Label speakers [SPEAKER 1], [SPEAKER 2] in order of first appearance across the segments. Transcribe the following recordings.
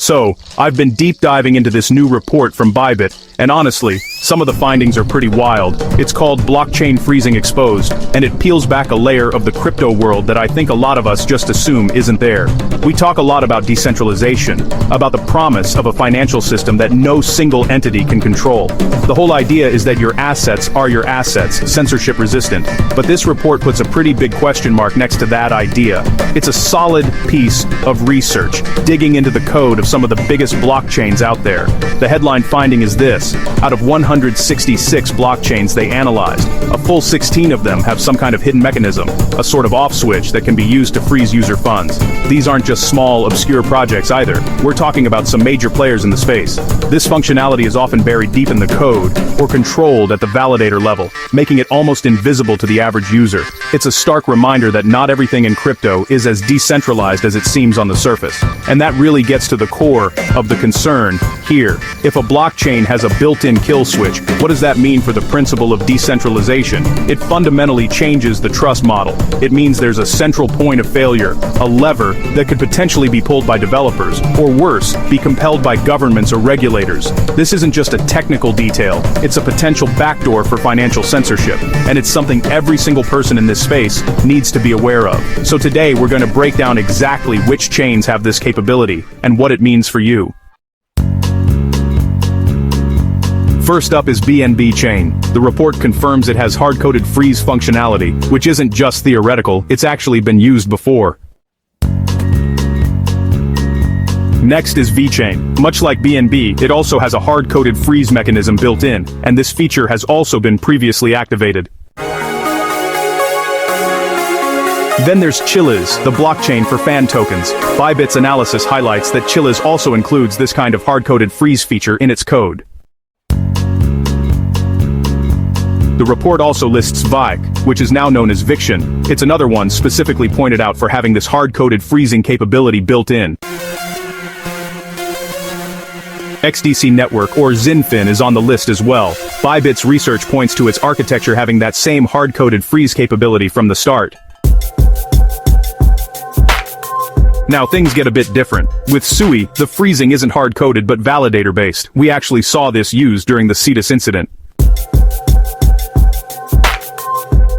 [SPEAKER 1] So, I've been deep diving into this new report from Bybit, and honestly, some of the findings are pretty wild. It's called Blockchain Freezing Exposed, and it peels back a layer of the crypto world that I think a lot of us just assume isn't there. We talk a lot about decentralization, about the promise of a financial system that no single entity can control. The whole idea is that your assets are your assets, censorship resistant. But this report puts a pretty big question mark next to that idea. It's a solid piece of research, digging into the code of some of the biggest blockchains out there. The headline finding is this: out of 166 blockchains they analyzed, a full 16 of them have some kind of hidden mechanism, a sort of off switch that can be used to freeze user funds. These aren't just small, obscure projects either. We're talking about some major players in the space. This functionality is often buried deep in the code, or controlled at the validator level, making it almost invisible to the average user. It's a stark reminder that not everything in crypto is as decentralized as it seems on the surface. And that really gets to the core of the concern here. If a blockchain has a built-in kill switch, what does that mean for the principle of decentralization? It fundamentally changes the trust model. It means there's a central point of failure, a lever that could potentially be pulled by developers, or worse, be compelled by governments or regulators. This isn't just a technical detail, it's a potential backdoor for financial censorship, and it's something every single person in this space needs to be aware of. So today we're going to break down exactly which chains have this capability, and what it means for you. First up is BNB chain. The report confirms it has hard-coded freeze functionality, which isn't just theoretical, it's actually been used before. Next is VeChain. Much like BNB, it also has a hard-coded freeze mechanism built in, and this feature has also been previously activated. Then there's Chiliz, the blockchain for fan tokens. Bybit's analysis highlights that Chiliz also includes this kind of hard-coded freeze feature in its code. The report also lists VIC, which is now known as Viction. It's another one specifically pointed out for having this hard-coded freezing capability built in. XDC Network, or Zinfin, is on the list as well. Bybit's research points to its architecture having that same hard-coded freeze capability from the start. Now things get a bit different. With Sui, the freezing isn't hard-coded but validator-based. We actually saw this used during the Cetus incident.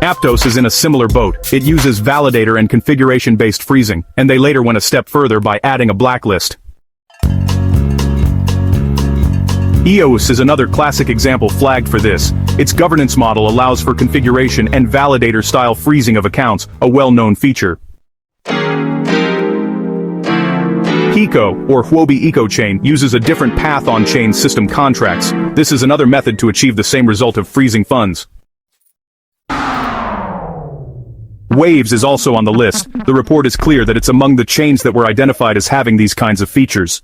[SPEAKER 1] Aptos is in a similar boat. It uses validator and configuration-based freezing, and they later went a step further by adding a blacklist. EOS is another classic example flagged for this. Its governance model allows for configuration and validator-style freezing of accounts, a well-known feature. Pico, or Huobi EcoChain, uses a different path on-chain system contracts. This is another method to achieve the same result of freezing funds. Waves is also on the list. The report is clear that it's among the chains that were identified as having these kinds of features.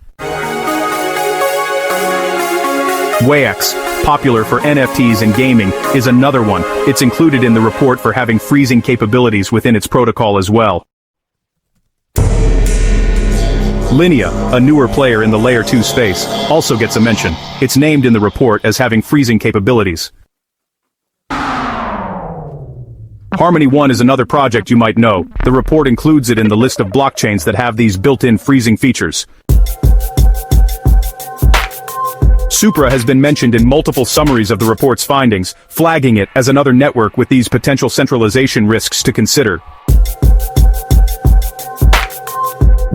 [SPEAKER 1] Wavex, popular for NFTs and gaming, is another one. It's included in the report for having freezing capabilities within its protocol as well. Linea, a newer player in the Layer 2 space, also gets a mention. It's named in the report as having freezing capabilities. Harmony One is another project you might know. The report includes it in the list of blockchains that have these built-in freezing features. Supra has been mentioned in multiple summaries of the report's findings, flagging it as another network with these potential centralization risks to consider.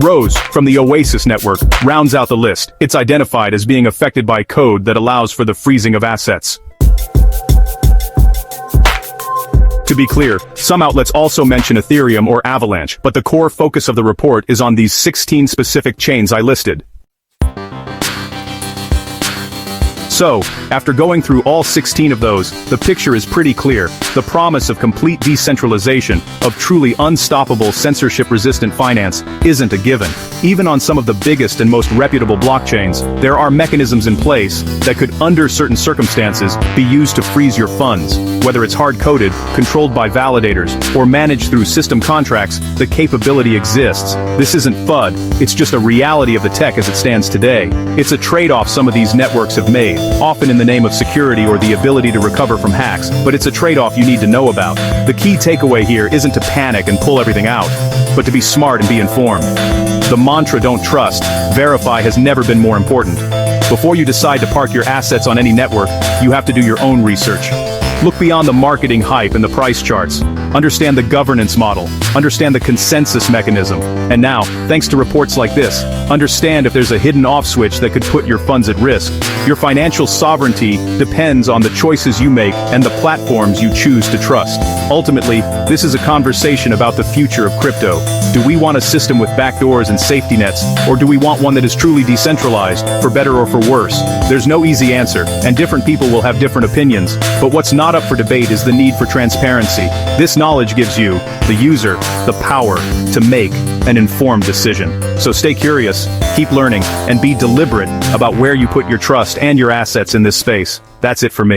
[SPEAKER 1] Rose, from the Oasis network, rounds out the list. It's identified as being affected by code that allows for the freezing of assets. To be clear, some outlets also mention Ethereum or Avalanche, but the core focus of the report is on these 16 specific chains I listed. So, after going through all 16 of those, the picture is pretty clear. The promise of complete decentralization, of truly unstoppable censorship-resistant finance, isn't a given. Even on some of the biggest and most reputable blockchains, there are mechanisms in place that could, under certain circumstances, be used to freeze your funds. Whether it's hard-coded, controlled by validators, or managed through system contracts, the capability exists. This isn't FUD, it's just a reality of the tech as it stands today. It's a trade-off some of these networks have made, often in the name of security or the ability to recover from hacks, but it's a trade-off you need to know about. The key takeaway here isn't to panic and pull everything out, but to be smart and be informed. The mantra "don't trust, verify" has never been more important. Before you decide to park your assets on any network, you have to do your own research. Look beyond the marketing hype and the price charts. Understand the governance model. Understand the consensus mechanism. And now, thanks to reports like this, understand if there's a hidden off switch that could put your funds at risk. Your financial sovereignty depends on the choices you make and the platforms you choose to trust. Ultimately, this is a conversation about the future of crypto. Do we want a system with backdoors and safety nets, or do we want one that is truly decentralized, for better or for worse? There's no easy answer, and different people will have different opinions, but what's not up for debate is the need for transparency. This knowledge gives you, the user, the power to make an informed decision. So stay curious, keep learning, and be deliberate about where you put your trust and your assets in this space. That's it for me.